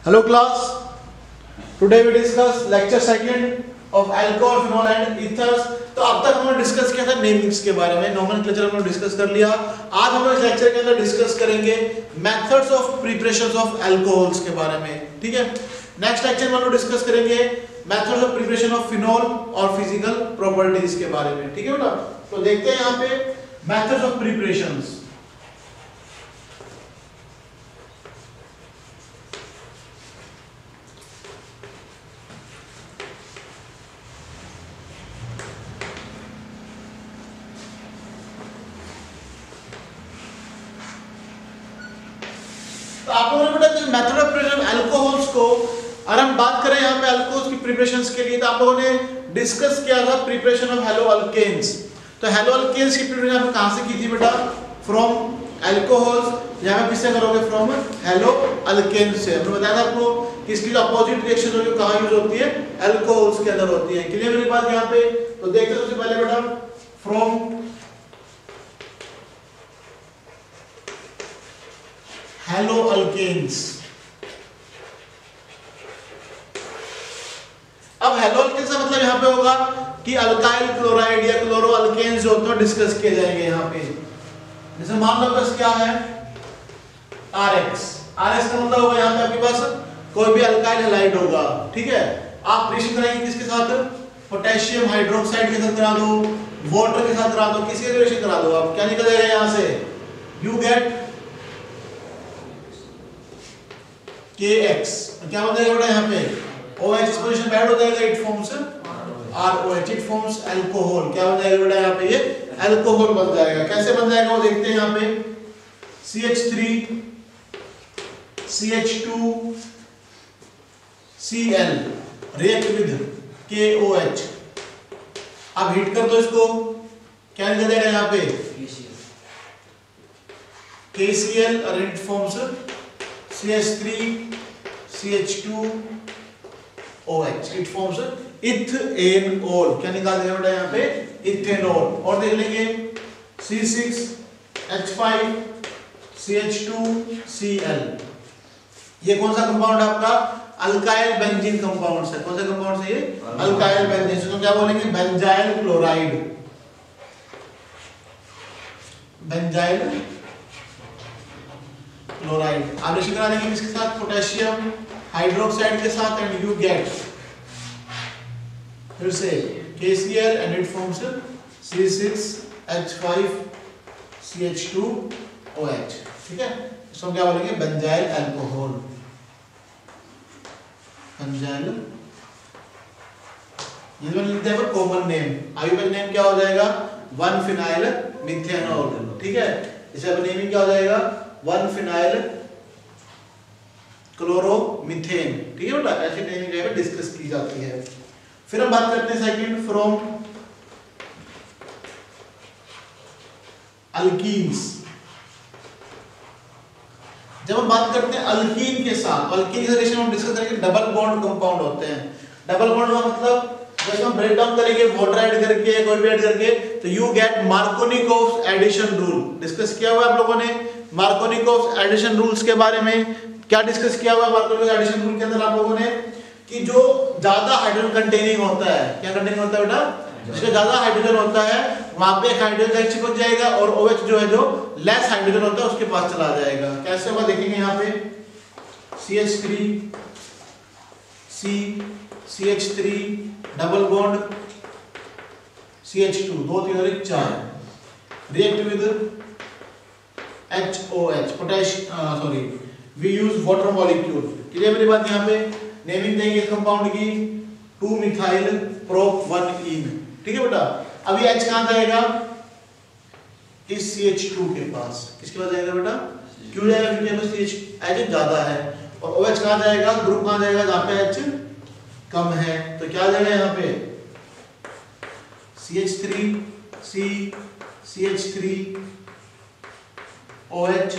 Hello class, today we discuss lecture second of alcohol, phenol and ethers। तो अब तक हमने डिस्कस किया था नेमिंग्स के बारे में, नोमेनक्लेचर हमने डिस्कस कर लिया। आज हम इस लेक्चर के अंदर डिस्कस करेंगे methods of preparation of alcohols के बारे में, ठीक है। नेक्स्ट लेक्चर में हम डिस्कस करेंगे methods of preparation of phenol और फिजिकल प्रॉपर्टीज के बारे में, ठीक है बेटा। तो देखते हैं यहाँ पे मेथड्स ऑफ प्रिपरेशंस। तो आप लोगों ने बेटा मेथड ऑफ प्रिपरेशन अल्कोहल्स को, और हम बात करें यहाँ पे अल्कोहल्स की प्रिपरेशंस के लिए, तो आप लोगों ने डिस्कस किया था प्रिपरेशन ऑफ हेलो अल्केन्स। तो हेलो अल्केन्स की प्रिपरेशन आपने कहाँ से की थी बेटा? From alcohols. यहाँ पे किससे करोगे? फ्रॉम हेलो अल्केन्स से। हमने बताया था आपको कि इसकी जो अपोजिट रिएक्शन होगी कहाँ यूज होती है? अल्कोहल्स के अंदर होती है। क्लियर मेरी बात यहाँ पे? तो देखते सबसे पहले बेटा फ्रॉम हेलो अल्केन्स। अब हेलो अल्केन्स का मतलब यहाँ पे होगा कि अल्काइल क्लोराइड या क्लोरो अल्केन्स जो होते हैं डिस्कस किए जाएंगे यहाँ पे। जैसे मान लो बस क्या है RX। RX का मतलब होगा यहाँ पे आपके पास कोई भी अल्काइल हैलाइड होगा, ठीक है। आप रिएक्शन कराएंगे किसके साथ? पोटेशियम हाइड्रोक्साइड के साथ करा दो, वाटर के साथ करा दो, किसी का रिएक्शन करा दो, आप क्या निकल जाएगा यहाँ से? You get KX। क्या बन जाएगा बेटा यहाँ पे? OH इस पोजीशन पे ऐड हो जाएगा, it forms ROH, it forms alcohol. क्या बन जाएगा बेटा यहाँ पे? ये अल्कोहल बन जाएगा। कैसे बन जाएगा वो देखते हैं यहाँ पे। CH3 CH2 Cl react with KOH। अब हीट कर दो इसको, क्या निकल जाएगा यहाँ पे? KCl और it forms CH3 CH2 OH, it forms ethanol. क्या निकाल देगा बेटा यहाँ पे? इथेनॉल। और देख लेंगे C6H5 CH2 Cl। ये कौन सा कंपाउंड है आपका? अल्काइल बेंजीन कंपाउंड है। कौन सा कंपाउंड है ये? Alkyl benzene. इसको क्या बोलेंगे? Benzyl chloride. Benzyl chloride. आप रिएक्शन करा देंगे किसके साथ? पोटेशियम हाइड्रोक्साइड के साथ, एंड यू गेट फिर से KCl and it forms C6H5 CH2 OH, ठीक है। इसको क्या बोलेंगे? Benzyl alcohol. बेंजाइल, ये जो लिखते हैं कॉमन नेम। आयुर्वेद नेम क्या हो जाएगा? 1 फिनाइल मिथेनॉल, ठीक है। इसे अब नेमिंग क्या हो जाएगा? 1 फिनाइल क्लोरोमीथेन, ठीक है बेटा। ऐसी नेमिंग जो है डिस्कस की जाती है। फिर हम बात करते हैं सेकंड फ्रॉम अल्कीन्स। जब हम बात करते हैं अल्कीन के साथ, अल्कीन के रिएक्शन हम डिस्कस करेंगे डबल बॉन्ड कंपाउंड होते हैं। डबल बॉन्ड का मतलब जब हम ब्रेक डाउन करेंगे वाटर ऐड करके, कोई भी ऐड करके, तो you get Markovnikov's addition rule. Discuss किया हुआ है आप लोगों ने मार्कोनिकोव्स एडिशन रूल्स के बारे में। क्या डिस्कस किया हुआ है मार्कोनिकोव्स एडिशन रूल के अंदर आप लोगों ने? कि जो ज्यादा हाइड्रोजन कंटेनिंग होता है, क्या कंटेनिंग होता है बेटा? जिसका ज्यादा हाइड्रोजन होता है वहां पे एक हाइड्रोजन चिपक जाएगा, और OH जो है जो लेस हाइड्रोजन होता है उसके पास चला जाएगा। कैसे होगा देखेंगे यहाँ पे। CH3 C CH3 double bond CH2 2 3 और 1 4 react with HOH potassium, sorry we use water molecule. Clear मेरी बात? यहाँ पे नेमिंग देंगे इस कंपाउंड की 2 मिथाइल प्रोप 1 इन, ठीक है बेटा। अब ये H कहां जाएगा? इस CH2 के पास। किसके पास जाएगा बेटा? क्यों जाएगा? क्योंकि H ज्यादा है। और OH कहां जाएगा? ग्रुप कहां जाएगा? जहां पे H कम है। तो क्या जाएगा यहाँ पे? CH3 C CH3 OH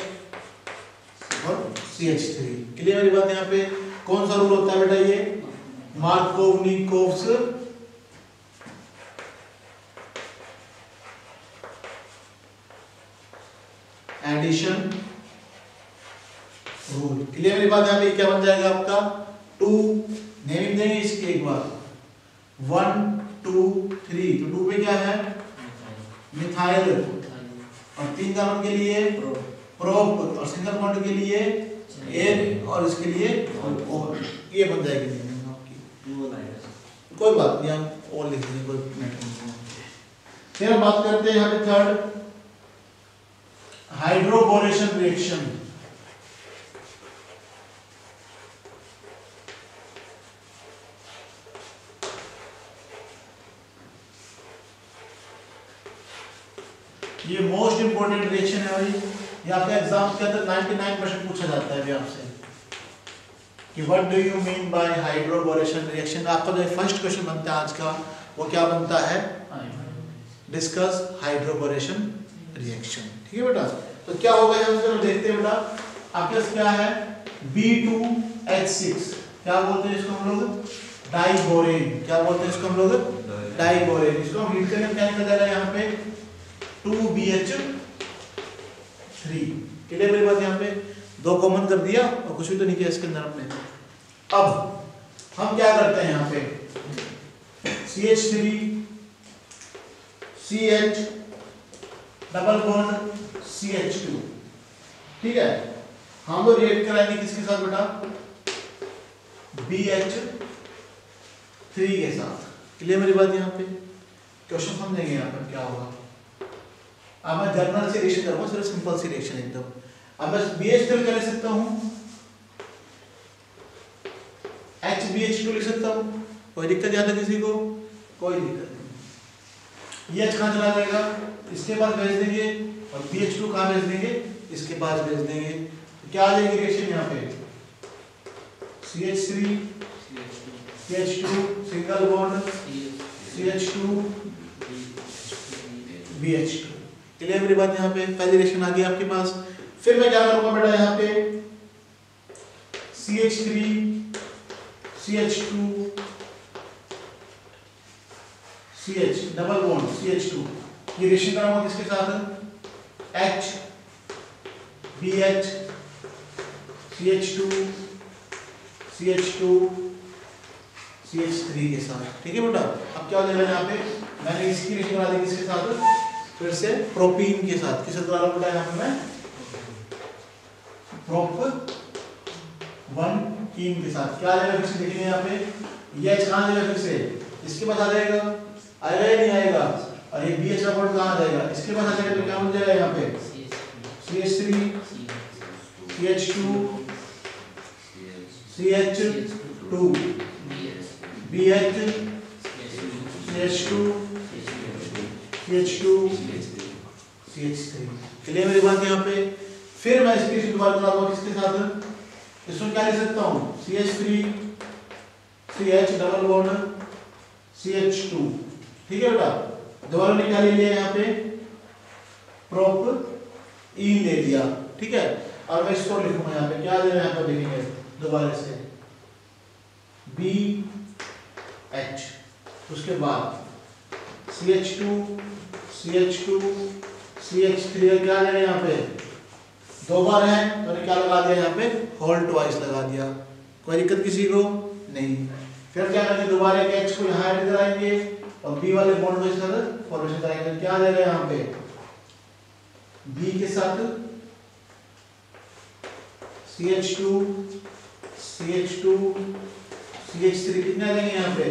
और CH3। क्लियर मेरी बात? यहाँ पे कौन सा रूल होता है बेटा? ये मार्कोनिकोव्स एडिशन रूल। क्लियर मेरी बात? यहाँ पे क्या बन जाएगा आपका 2 नेमिंग देंगे इसके एक बार 1 2 3 तो 2 पे क्या है मिथाइल और 3 कार्बन के लिए प्रोप और सिंगल बॉन्ड के लिए एन और इसके लिए और ये बन जाएगी आपकी। कोई बात नहीं हम और लिख देंगे कोई मैटर नहीं। फिर हम बात करते हैं यहाँ पे थर्ड हाइड्रोबोरेशन रिएक्शन। ये मोस्ट इंपोर्टेंट रिएक्शन है भाई, ये आपके एग्जाम के अंदर 99% पूछा जाता है भी आपसे कि what do you mean by hydroboration reaction. आपका जो फर्स्ट क्वेश्चन बनता है आज का वो क्या बनता है डिस्कस हाइड्रोबोरेशन रिएक्शन। ठीक है बेटा, तो क्या होगा हम चलो देखते हैं बेटा। आपके पास क्या है B2H6 क्या बोलते हैं इसको हम लोग डाइबोरेन। क्या बोलते हैं इसको हम लोग डाइबोरेन। इसको हम हीट करके क्या निकल जाएगा यहाँ पे 2BH3। क्लियर मेरी बात? यहाँ पे 2 कॉमन कर दिया और कुछ भी तो नहीं किया इसके अंदर हमने। अब हम क्या करते हैं यहाँ पे CH3 CH double bond CH2। ठीक है, हम लोग रिएक्ट कराएंगे किसके साथ बेटा BH3 के साथ। क्लियर मेरी बात? यहाँ पे क्वेश्चन समझेंगे यहाँ पर क्या होगा। अब मैं जर्नल से रिएक्शन करूंगा, सिर्फ सिंपल सी रिएक्शन एकदम। अब मैं BH3 क्या लिख सकता हूँ HBH2 लिख सकता हूँ। कोई दिक्कत यहाँ तक किसी को? कोई दिक्कत नहीं। ये H कहाँ चला जाएगा इसके पास भेज देंगे और BH2 कहाँ भेज देंगे इसके पास भेज देंगे। तो क्या आ जाएगी रिएक्शन यहाँ पे CH3 CH2 single bond CH2 BH2। Clear मेरी बात? यहाँ पे पहली रिएक्शन आ गई आपके पास। फिर मैं क्या करूंगा बेटा यहाँ पे CH3 CH2 CH double bond CH2 ये रिएक्शन कराऊंगा किसके साथ H BH CH2 CH2 CH3 के साथ। ठीक है बेटा, अब क्या हो जाएगा यहाँ पे मैंने इसकी रिएक्शन करा दी किसके साथ फिर से प्रोपीन के साथ। किसके द्वारा बोला यहाँ पे मैं प्रोप 1 के साथ। क्या आ जाएगा फिर से देखेंगे यहाँ पे ये H कहाँ जाएगा फिर से इसके पास आ जाएगा, आएगा या नहीं आएगा। और ये BH का बॉन्ड कहाँ आ जाएगा इसके पास आ जाएगा। तो क्या हो जाएगा यहाँ पे CH3 CH2 CH2 BH CH2 CH2 CH3। Clear मेरी बात? यहाँ पे फिर मैं इसकी दोबारा बता दूंगा किसके साथ। इसमें क्या लिख सकता हूँ CH3 CH double bond CH2। ठीक है बेटा, दोबारा निकाल लिया यहाँ पे प्रोप E ले लिया। ठीक है, और मैं इसको लिखूंगा यहाँ पे क्या देना है यहाँ पे लिखेंगे दोबारा से BH। उसके बाद CH2 CH2 CH3 क्या लेना यहाँ पे 2 बार है तो क्या लगा दिया यहाँ पे होल ट्वाइस लगा दिया। कोई दिक्कत किसी को नहीं। फिर क्या करेंगे दोबारा एक H को यहाँ ऐड कराएंगे और B वाले बॉन्ड को इस तरह फॉर्मेशन कराएंगे। क्या देगा यहाँ पे B के साथ CH2 CH2 CH3 कितना देंगे यहाँ पे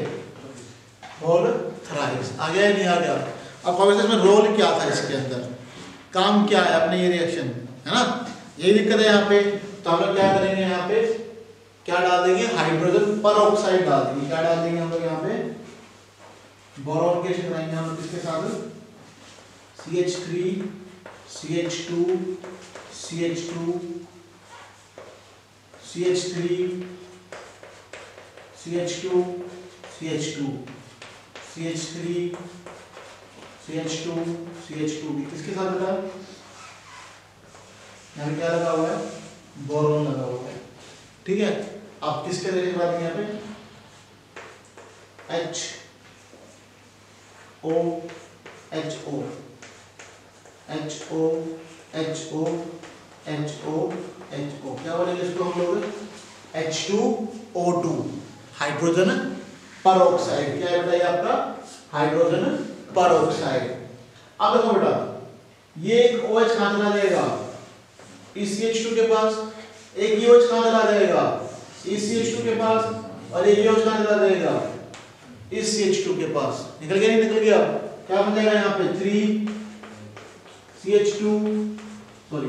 होल थ्राइस। आ गया नहीं आ गया? अब कॉन्वर्सेशन में रोल क्या था इसके अंदर, काम क्या है अपने ये रिएक्शन है ना, यही दिक्कत है यहाँ पे। तो हम लोग क्या करेंगे यहाँ पे क्या डाल देंगे हाइड्रोजन पर ऑक्साइड डाल देंगे। क्या डाल देंगे हम लोग यहाँ पे बोरॉन के रिएक्शन कराएंगे हम लोग किसके साथ CH3 CH2 CH2 CH3 CH2 CH2 CH3 CH2 CH2 किसके साथ बेटा यहाँ पे क्या लगा हुआ है बोरोन लगा हुआ है। ठीक है, आप किसके रिएक्शन करा देंगे यहाँ पे HO HO HO HO क्या बोलेंगे इसको हम लोग? H2O2 hydrogen peroxide. क्या है बेटा ये आपका? Hydrogen peroxide. अब देखो बेटा ये एक OH कहां चला जाएगा? ECH2 के पास। एक OH कहां चला जाएगा? ECH2 के पास। और एक OH कहां चला जाएगा? ECH2 के पास। निकल गया नहीं निकल गया? क्या बन जाएगा यहाँ पे? 3CH2 sorry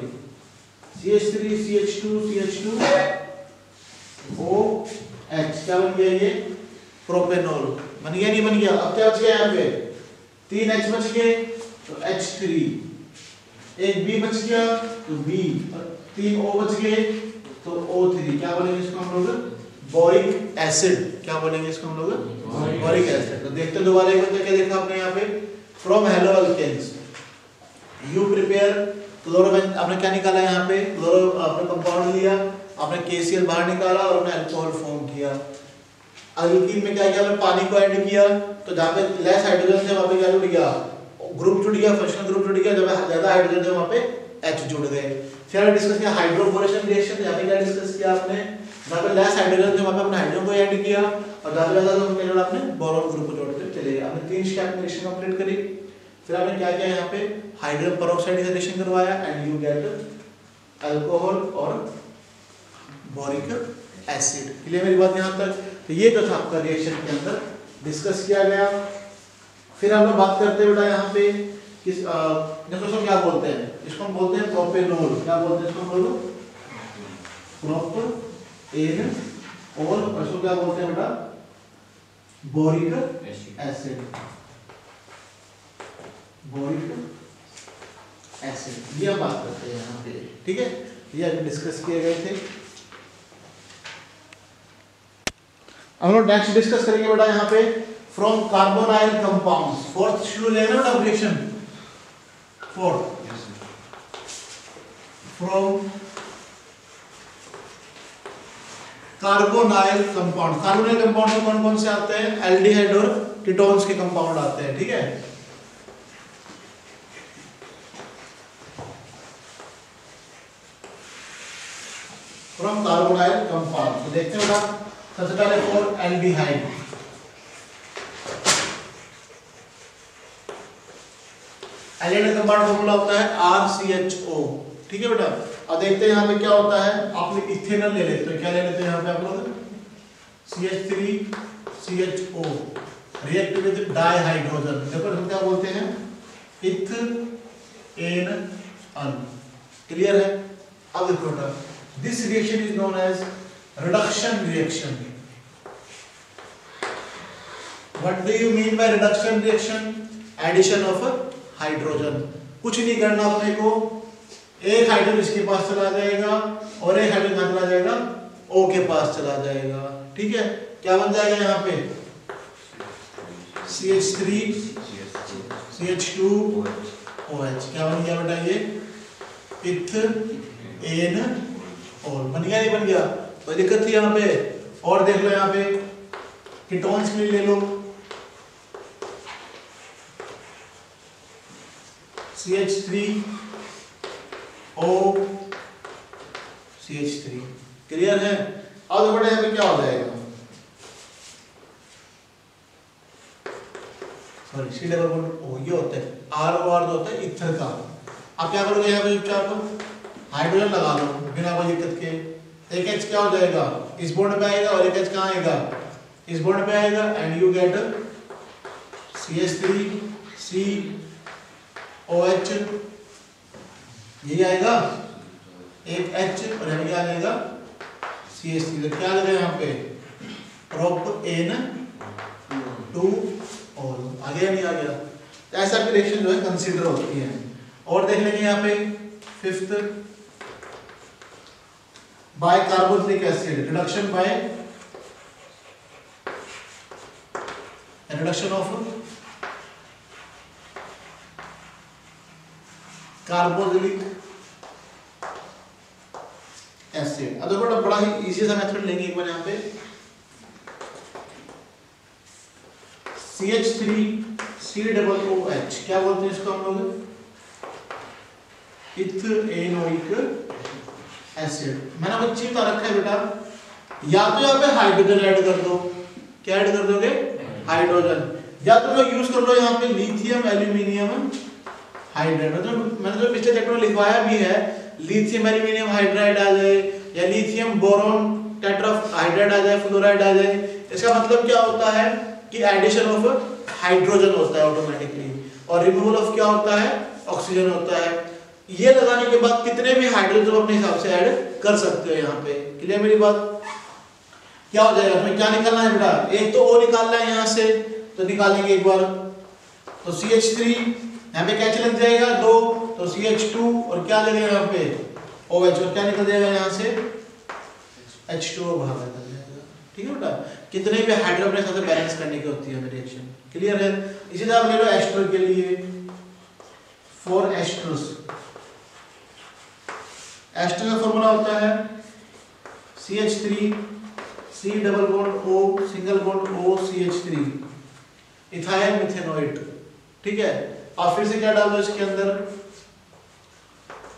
CH3 CH2 CH2 OH क्या बन गया ये? प्रोपेनॉल। बन गया नहीं बन गया? अब क्या बच गया यहाँ पे? 3 H बच गए तो H3, एक B बच गया तो B, 3 O बच गए तो O3। क्या बोलेंगे इसको हम लोग? Boric acid. क्या बोलेंगे इसको हम लोग? Boric acid. तो देखते दोबारा एक बार क्या देखा आपने यहाँ पे? From halo alkanes you prepare chloro, आपने क्या निकाला यहाँ पे? क्लोरो आपने कंपाउंड लिया, आपने KCl बाहर निकाला और आपने अल्कोहल फॉर्म किया। अल्कीन में क्या किया? आपने पानी को ऐड किया तो जहाँ पे लेस हाइड्रोजन थे वहाँ पे क्या जुड़ गया? ग्रुप जुड़ गया, फंक्शनल ग्रुप जुड़ गया। जब ज्यादा हाइड्रोजन थे वहाँ पे H जुड़ गए। फिर हमने डिस्कस किया हाइड्रोफोरेशन रिएक्शन। यहाँ पे क्या डिस्कस किया आपने? जहाँ पे लेस हाइड्रोजन थे वहाँ पे अपने हाइड्रोजन को ऐड किया और जहाँ पे ज्यादा तो हमने आपने बोरॉन ग्रुप को जोड़ते चले गए। आपने 3 स्टेप में रिएक्शन कंप्लीट करी। फिर आपने क्या किया यहाँ पे? हाइड्रोजन पेरोक्साइड से रिएक्शन करवाया एंड यू गेट अल्कोहल और बोरिक एसिड। क्लियर मेरी बात यहाँ तक? तो ये जो था आपका रिएक्शन के अंदर डिस्कस किया गया। फिर हम लोग बात करते हैं बेटा यहाँ पे किस देखो इसको क्या बोलते हैं? इसको हम बोलते हैं प्रोपेनॉल। क्या बोलते हैं इसको हम लोग? प्रोपेनॉल। और इसको क्या बोलते हैं बेटा? Boric acid. बोरिक एसिड ये हम बात करते हैं यहाँ पे। ठीक है, ये अभी डिस्कस किए गए थे। हम लोग नेक्स्ट डिस्कस करेंगे बेटा यहाँ पे फ्रॉम कार्बोनाइल कंपाउंड्स। फोर्थ शुरू लेना बेटा reaction. Fourth from carbonyl compound. Carbonyl compound में कौन कौन से आते हैं? एल्डिहाइड और कीटोन्स के कंपाउंड आते हैं। ठीक है, फ्रॉम कार्बोनाइल कंपाउंड। तो देखते हैं बेटा सबसे पहले for aldehyde. Aldehyde compound formula होता है RCHO। ठीक है बेटा, अब देखते हैं यहाँ पे क्या होता है। आप लोग इथेनॉल ले लेते हो। क्या ले लेते हैं यहाँ पे आप लोग? CH3CHO react with dihydrogen. देखो हम क्या बोलते हैं? इथेनॉल। क्लियर है? अब देखो बेटा this reaction is known as reduction reaction. What do you mean by reduction reaction? Addition of hydrogen. कुछ नहीं करना अपने को, एक हाइड्रोजन इसके पास चला जाएगा और एक हाइड्रोजन कहाँ चला जाएगा? O के पास चला जाएगा। ठीक है, क्या बन जाएगा यहाँ पे? CH3 CH2 OH। क्या बन गया बेटा ये? इथेनॉल। और बन गया नहीं बन गया? कोई दिक्कत थी यहाँ पे? और देख लो यहाँ पे कीटोन्स के लिए ले लो। CH3O CH3। क्लियर है? अब बेटा यहाँ पे क्या हो जाएगा? Sorry C double bond O ये होता है ROR जो होता है इथर का। आप क्या करोगे यहाँ पे? चुपचाप हाइड्रोजन लगा लो बिना कोई दिक्कत के। एक H क्या हो जाएगा? इस बॉन्ड पे आएगा और एक H कहाँ आएगा? इस बॉन्ड पे आएगा and you get CH3 COH। यही आएगा एक H और यहाँ क्या आएगा? CH3। तो क्या लगा यहाँ पे? प्रोपेनॉल। आ गया नहीं आ गया? तो ऐसा भी रिएक्शन जो है कंसीडर होती है। और देख लेंगे यहाँ पे fifth by carbonic acid reduction by reduction of carbonic acid. अब देखो बड़ा ही इजी सा मेथड लेंगे एक बार यहाँ पे। CH3COOH क्या बोलते हैं इसको हम लोग? Ethanoic acid. मैंने वो चीज बता रखा है बेटा, या तो यहाँ पे हाइड्रोजन ऐड कर दो, क्या ऐड कर दोगे, हाइड्रोजन, या तो लोग यूज कर लो यहाँ पे लिथियम एल्यूमिनियम हाइड्राइड। मतलब मैंने जो पिछले चैप्टर में लिखवाया भी है, लिथियम एल्यूमिनियम हाइड्राइड आ जाए या लिथियम बोरोन टेट्रा हाइड्राइड आ जाए, फ्लोराइड आ जाए, इसका मतलब क्या होता है कि एडिशन ऑफ हाइड्रोजन होता है ऑटोमेटिकली, और रिमूवल ऑफ क्या होता है, ऑक्सीजन होता है। ये लगाने के बाद कितने भी हाइड्रोजन अपने हिसाब से ऐड कर सकते हो यहाँ पे। क्लियर मेरी बात? क्या हो जाएगा, तुम्हें क्या निकालना है बेटा, एक तो O निकालना है यहाँ से, तो निकालेंगे एक बार, तो CH3 यहाँ पे क्या लग जाएगा 2, तो CH2 और क्या लगेगा यहाँ पे OH, और क्या निकल जाएगा यहाँ से H2O बाहर निकल जाएगा। ठीक है बेटा, कितने भी हाइड्रोजन अपने साथ बैलेंस करने की होती है हमें रिएक्शन। क्लियर है? इसी तरह आप ले लो एस्टर के लिए, 4 एस्टर्स, एस्टर का फॉर्मूला होता है CH3 C double bond O single bond O CH3 ethyl methanoate. ठीक है, और फिर से क्या डाल दो इसके अंदर,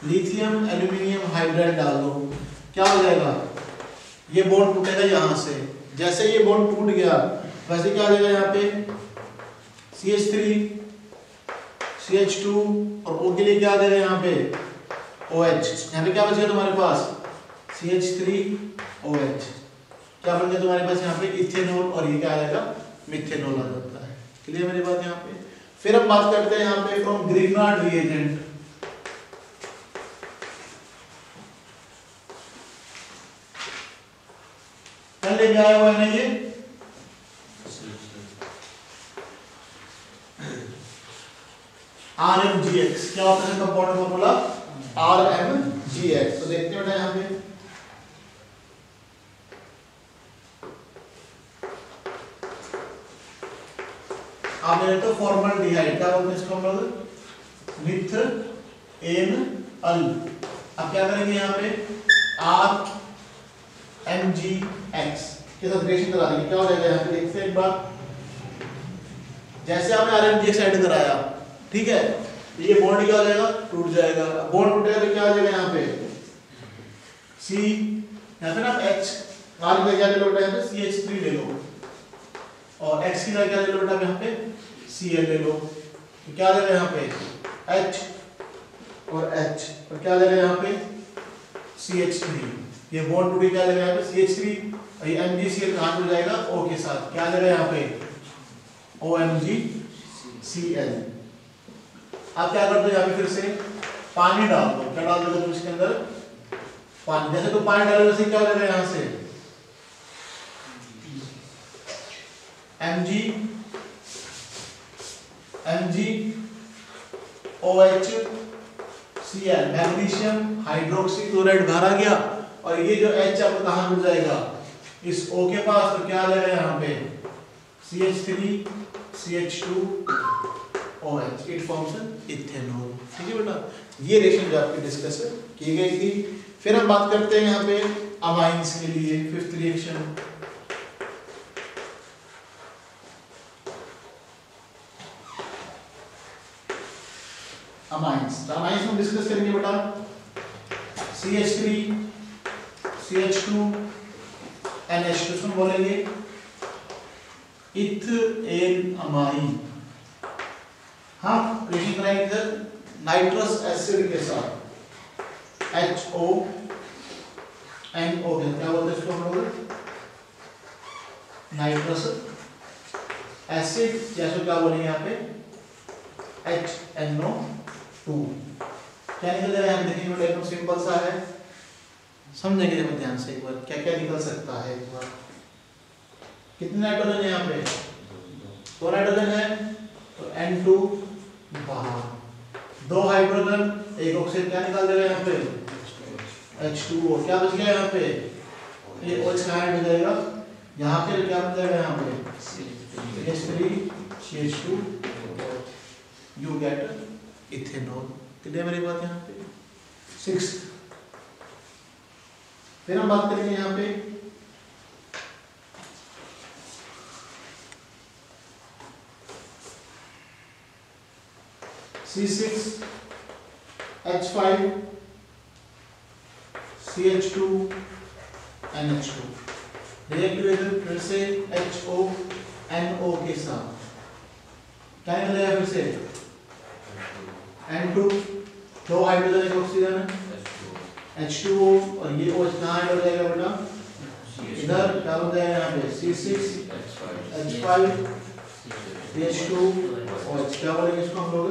लिथियम एल्यूमिनियम हाइड्राइड डाल दो, क्या हो जाएगा, ये बॉन्ड टूटेगा यहाँ से, जैसे ये बॉन्ड टूट गया वैसे क्या आ जाएगा यहाँ पे CH3 CH2 और O के लिए क्या आ जाएगा यहाँ पे OH। यहाँ पे क्या बचेगा तुम्हारे पास CH3 OH, क्या बन गया तुम्हारे पास यहाँ पे इथेनॉल, और ये क्या आ जाएगा मिथेनॉल आ जाता है। क्लियर मेरी बात यहाँ पे? फिर हम बात करते हैं यहाँ पे फ्रॉम ग्रिग्नार्ड रिएजेंट। कल लेके आया हुआ है ना ये RMGX, क्या होता है कंपाउंड फॉर्मूला RMGX। तो देखते हैं यहाँ पे आपने तो फॉर्मल्डिहाइड, क्या बोलते हैं इसको हम लोग, मिथेनॉल। अब क्या करेंगे यहाँ पे RMGX के साथ रिएक्शन करा देंगे, क्या हो जाएगा यहाँ पे देखते हैं एक बार। जैसे आपने RMGX ऐड कराया, ठीक है, ये बॉन्ड क्या हो जाएगा, टूट जाएगा। बॉन्ड टूटेगा तो क्या हो जाएगा यहाँ पे C, यहाँ पे ना H, R का क्या ले लो बेटा, यहाँ पे CH3 ले लो, और X की जगह क्या ले लो बेटा यहाँ पे Cl ले लो, तो क्या ले लो यहाँ पे H और H, और क्या ले लो यहाँ पे CH3, ये बॉन्ड टूटे, क्या ले लो यहाँ पे CH3, और ये MgCl कहाँ जुड़ जाएगा O के साथ, क्या ले लो यहाँ पे OMgCl। आप क्या करते हो यहाँ पे फिर से पानी डाल दो, क्या डाल दो तुम इसके अंदर, पानी। जैसे तो पानी डालोगे वैसे क्या हो जाएगा यहाँ से MgOHCl, मैग्नीशियम हाइड्रोक्सी क्लोराइड बाहर आ गया, और ये जो H आपको कहाँ मिल जाएगा इस O के पास, तो क्या आ जाएगा यहाँ पे CH3 CH2 OH, it forms ethanol. ठीक है बेटा, ये रिएक्शन जो आपकी डिस्कस की गई थी। फिर हम बात करते हैं यहाँ पे अमाइंस के लिए, फिफ्थ रिएक्शन। अमाइंस, तो अमाइंस हम डिस्कस करेंगे बेटा CH3 CH2 NH2, इसमें बोलेंगे इथेन अमाइन। हाँ, रिएक्शन कराएंगे इधर नाइट्रस एसिड के साथ HO NO, क्या बोलते हैं इसको हम लोग, नाइट्रस एसिड, जैसे क्या बोलेंगे यहाँ पे HNO2। क्या निकल जाएगा यहाँ पे देखिए बेटा, एकदम सिंपल सा है, समझेंगे जब ध्यान से एक बार क्या क्या निकल सकता है। एक बार कितने नाइट्रोजन है यहाँ पे, 2 नाइट्रोजन है, तो N2 बाहर, 2 हाइड्रोजन, 1 ऑक्सीजन, क्या निकाल देगा यहाँ पे H2O, क्या बच गया यहाँ पे, ये OH कहाँ ऐड हो जाएगा यहाँ पे, क्या बच जाएगा यहाँ पे CH3 CH2, you get ethanol. Clear मेरी बात यहाँ पे? 6। फिर हम बात करेंगे यहाँ पे C6 H5 CH2 NH2 react फिर से HO NO के साथ क्या निकलेगा फिर से N2 दो हाइड्रोजन एक ऑक्सीजन है H2O और ये OH कहाँ ऐड हो जाएगा बेटा इधर क्या हो जाएगा यहाँ पे C6 H5 CH2 और क्या बोलेंगे इसको हम लोग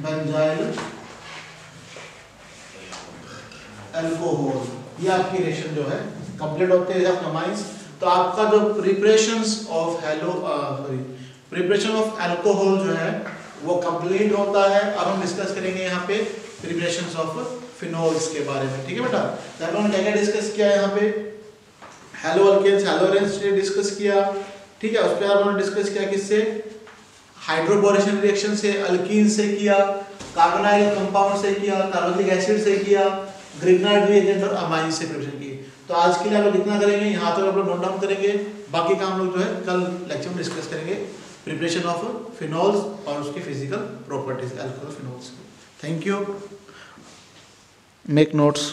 बेंजाइल अल्कोहल। ये आपकी रिएक्शन जो है कंप्लीट होते हैं जब कमाइंस। तो आपका जो प्रिपरेशंस ऑफ अल्कोहल जो है वो कंप्लीट होता है। अब हम डिस्कस करेंगे यहाँ पे प्रिपरेशंस ऑफ फिनोल्स के बारे में, ठीक है बेटा। तो हम लोगों ने क्या डिस्कस किया यहाँ पे हेलो अल्केन्स हेलोरेंस डिस्कस किया, ठीक है। उस पर हम लोगों ने डिस्कस किया किससे हाइड्रोबोरेशन रिएक्शन से, अल्कीन से किया, कार्बोनाइल कंपाउंड से किया, कार्बोनिक एसिड से किया, ग्रिग्नाइट रिएजेंट और अमाइन से प्रिपरेशन की। तो आज के लिए हम लोग इतना करेंगे, यहाँ तक आप लोग नोट डाउन करेंगे। बाकी का हम लोग जो है कल लेक्चर में डिस्कस करेंगे प्रिपरेशन ऑफ फिनोल्स और उसकी physical properties alcohol phenols. Thank you. Make notes.